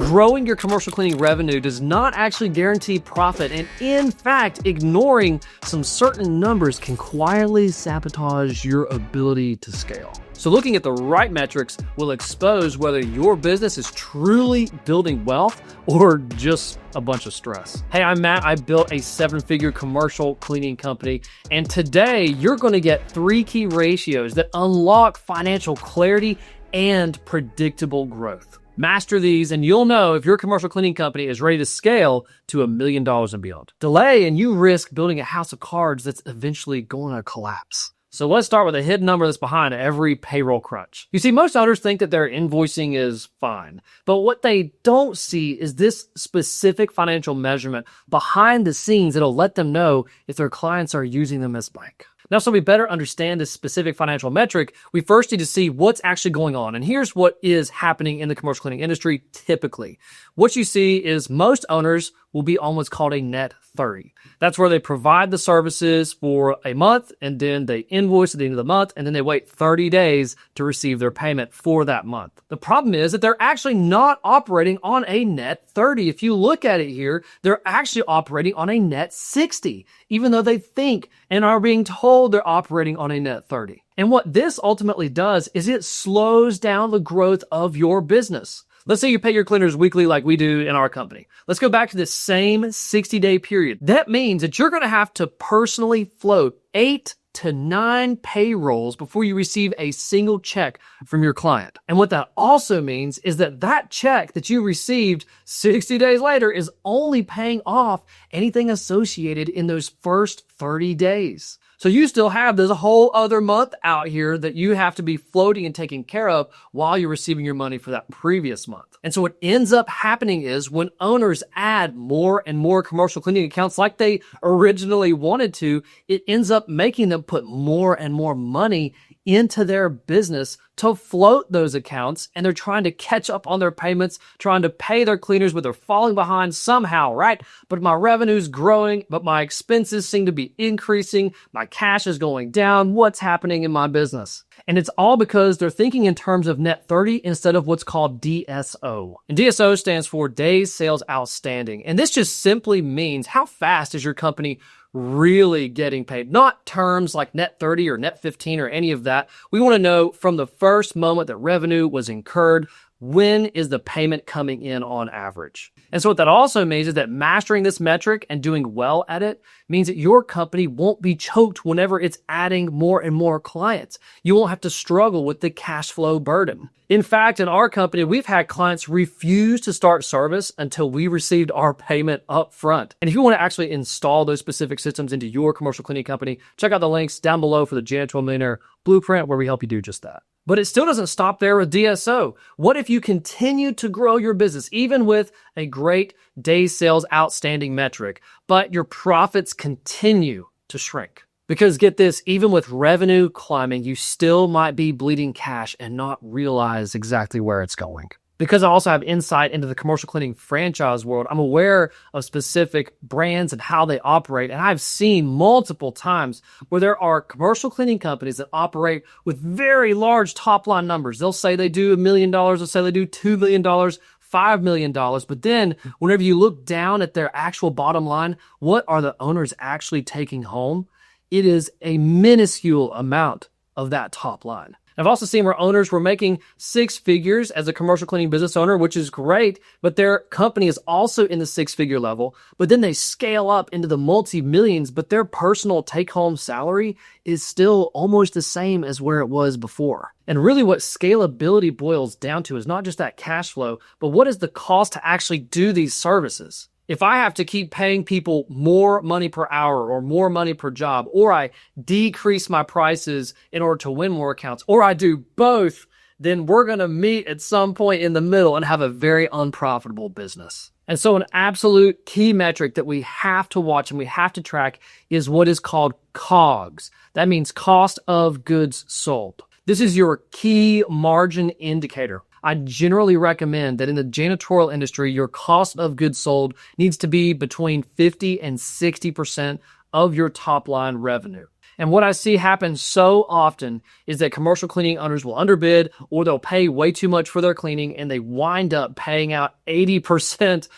growing your commercial cleaning revenue does not actually guarantee profit, and in fact, ignoring some certain numbers can quietly sabotage your ability to scale. So looking at the right metrics will expose whether your business is truly building wealth or just a bunch of stress. Hey, I'm Matt. I built a 7-figure commercial cleaning company, and today you're going to get 3 key ratios that unlock financial clarity and predictable growth. Master these and you'll know if your commercial cleaning company is ready to scale to $1 million and beyond. Delay and you risk building a house of cards that's eventually going to collapse. So let's start with a hidden number that's behind every payroll crunch. You see, most owners think that their invoicing is fine, but what they don't see is this specific financial measurement behind the scenes that'll let them know if their clients are using them as bank. Now, so we better understand this specific financial metric, we first need to see what's actually going on. And here's what is happening in the commercial cleaning industry typically. What you see is most owners will be on what's called a net 30. That's where they provide the services for a month and then they invoice at the end of the month and then they wait 30 days to receive their payment for that month. The problem is that they're actually not operating on a net 30. If you look at it here, they're actually operating on a net 60, even though they think and are being told they're operating on a net 30. And what this ultimately does is it slows down the growth of your business. Let's say you pay your cleaners weekly like we do in our company. Let's go back to this same 60-day period. That means that you're going to have to personally float 8 to 9 payrolls before you receive a single check from your client. And what that also means is that that check that you received 60 days later is only paying off anything associated in those first 30 days. So you still have this whole other month out here that you have to be floating and taking care of while you're receiving your money for that previous month. And so what ends up happening is when owners add more and more commercial cleaning accounts like they originally wanted to, it ends up making them put more and more money into their business to float those accounts, and they're trying to catch up on their payments, trying to pay their cleaners, but they're falling behind somehow, right? But my revenue's growing, but my expenses seem to be increasing, my cash is going down, what's happening in my business? And it's all because they're thinking in terms of net 30 instead of what's called DSO. And DSO stands for Days Sales Outstanding. And this just simply means how fast is your company really getting paid, not terms like net 30 or net 15 or any of that. We want to know from the first moment that revenue was incurred, when is the payment coming in on average? And so what that also means is that mastering this metric and doing well at it means that your company won't be choked whenever it's adding more and more clients. You won't have to struggle with the cash flow burden. In fact, in our company, we've had clients refuse to start service until we received our payment up front. And if you want to actually install those specific systems into your commercial cleaning company, check out the links down below for the Janitorial Millionaire Blueprint where we help you do just that. But it still doesn't stop there with DSO. What if you continue to grow your business, even with a great days sales outstanding metric, but your profits continue to shrink? Because get this, even with revenue climbing, you still might be bleeding cash and not realize exactly where it's going. Because I also have insight into the commercial cleaning franchise world, I'm aware of specific brands and how they operate. And I've seen multiple times where there are commercial cleaning companies that operate with very large top line numbers. They'll say they do $1 million, they'll say they do $2 million, $5 million. But then whenever you look down at their actual bottom line, what are the owners actually taking home? It is a minuscule amount of that top line. I've also seen where owners were making 6 figures as a commercial cleaning business owner, which is great, but their company is also in the 6-figure level, but then they scale up into the multi-millions, but their personal take-home salary is still almost the same as where it was before. And really what scalability boils down to is not just that cash flow, but what is the cost to actually do these services? If I have to keep paying people more money per hour or more money per job, or I decrease my prices in order to win more accounts, or I do both, then we're going to meet at some point in the middle and have a very unprofitable business. And so an absolute key metric that we have to watch and we have to track is what is called COGS. That means cost of goods sold. This is your key margin indicator. I generally recommend that in the janitorial industry, your cost of goods sold needs to be between 50 and 60% of your top line revenue. And what I see happen so often is that commercial cleaning owners will underbid, or they'll pay way too much for their cleaning, and they wind up paying out 80%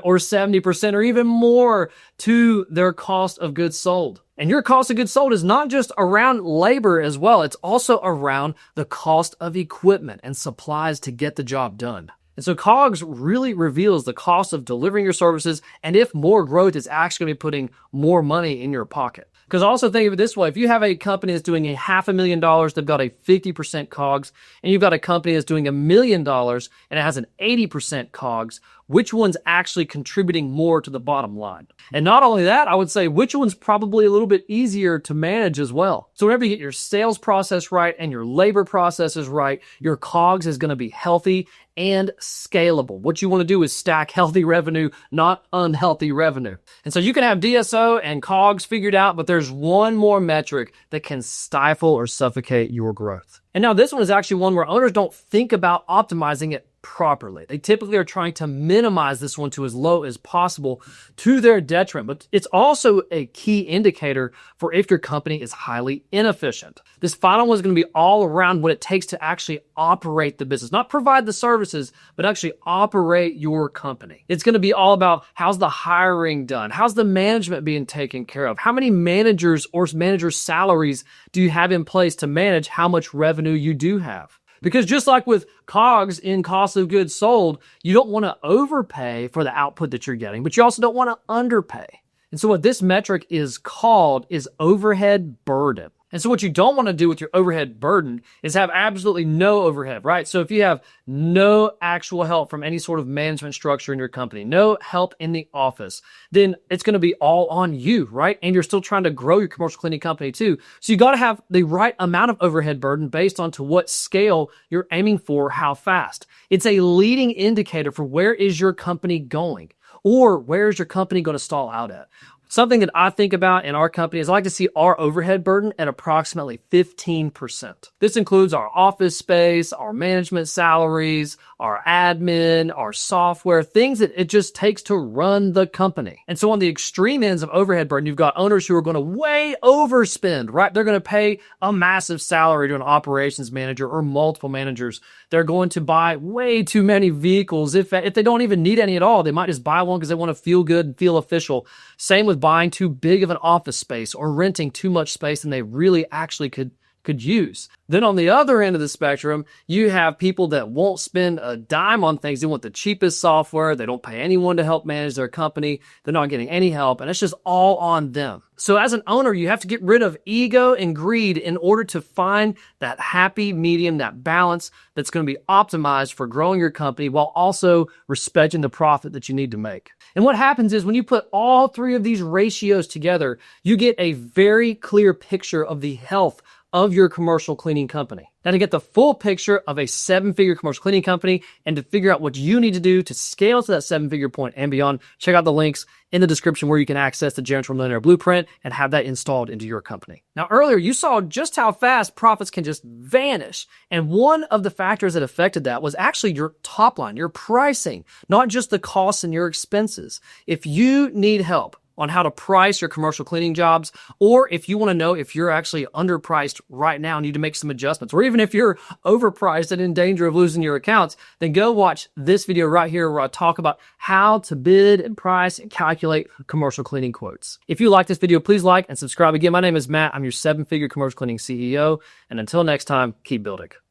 or 70% or even more to their cost of goods sold. And your cost of goods sold is not just around labor as well. It's also around the cost of equipment and supplies to get the job done. And so COGS really reveals the cost of delivering your services, and if more growth is actually going to be putting more money in your pocket. Because also think of it this way: if you have a company that's doing $500,000, they've got a 50% COGS, and you've got a company that's doing $1 million and it has an 80% COGS, which one's actually contributing more to the bottom line? And not only that, I would say which one's probably a little bit easier to manage as well. So whenever you get your sales process right and your labor processes right, your COGS is going to be healthy and scalable. What you want to do is stack healthy revenue, not unhealthy revenue. And so you can have DSO and COGS figured out, but there's one more metric that can stifle or suffocate your growth. And now this one is actually one where owners don't think about optimizing it properly. They typically are trying to minimize this one to as low as possible to their detriment, but it's also a key indicator for if your company is highly inefficient. This final one is going to be all around what it takes to actually operate the business, not provide the services, but actually operate your company. It's going to be all about how's the hiring done? How's the management being taken care of? How many managers or manager salaries do you have in place to manage how much revenue you do have? Because just like with COGS in cost of goods sold, you don't want to overpay for the output that you're getting, but you also don't want to underpay. And so what this metric is called is overhead burden. And so what you don't want to do with your overhead burden is have absolutely no overhead, right? So if you have no actual help from any sort of management structure in your company, no help in the office, then it's going to be all on you, right? And you're still trying to grow your commercial cleaning company too. So you got to have the right amount of overhead burden based on to what scale you're aiming for, how fast. It's a leading indicator for where is your company going, or where is your company going to stall out at. Something that I think about in our company is I like to see our overhead burden at approximately 15%. This includes our office space, our management salaries, our admin, our software, things that it just takes to run the company. And so on the extreme ends of overhead burden, you've got owners who are going to way overspend, right? They're going to pay a massive salary to an operations manager or multiple managers. They're going to buy way too many vehicles. If they don't even need any at all, they might just buy one because they want to feel good and feel official. Same with buying too big of an office space or renting too much space than they really actually could use. Then on the other end of the spectrum, you have people that won't spend a dime on things. They want the cheapest software. They don't pay anyone to help manage their company. They're not getting any help, and it's just all on them. So as an owner, you have to get rid of ego and greed in order to find that happy medium, that balance that's going to be optimized for growing your company while also respecting the profit that you need to make. And what happens is when you put all three of these ratios together, you get a very clear picture of the health of your commercial cleaning company. Now, to get the full picture of a 7-figure commercial cleaning company and to figure out what you need to do to scale to that 7-figure point and beyond, check out the links in the description where you can access the Generational Millionaire Blueprint and have that installed into your company. Now, earlier you saw just how fast profits can just vanish. And one of the factors that affected that was actually your top line, your pricing, not just the costs and your expenses. If you need help on how to price your commercial cleaning jobs, or if you want to know if you're actually underpriced right now and need to make some adjustments, or even if you're overpriced and in danger of losing your accounts, then go watch this video right here where I talk about how to bid and price and calculate commercial cleaning quotes. If you like this video, please like and subscribe. Again, my name is Matt. I'm your 7-figure commercial cleaning CEO. And until next time, keep building.